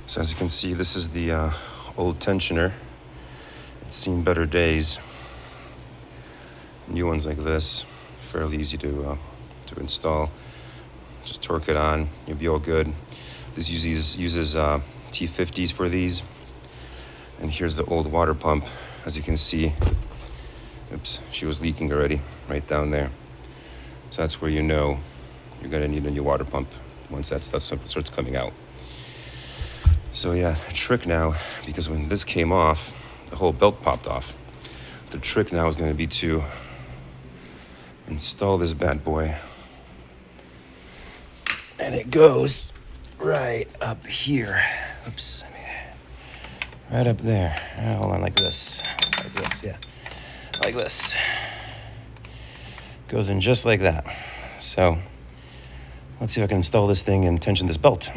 So as you can see, this is the old tensioner. It's seen better days. New ones like this, fairly easy to install. Just torque it on, you'll be all good. This uses T50s for these. And here's the old water pump. As you can see, oops, she was leaking already right down there. So that's where you know you're gonna need a new water pump once that stuff starts coming out. So yeah, trick now, because when this came off, the whole belt popped off. The trick now is gonna be to install this bad boy. And it goes right up here. Oops. Right up there. Hold on, like this. Like this, yeah. Like this. Goes in just like that. So, let's see if I can install this thing and tension this belt.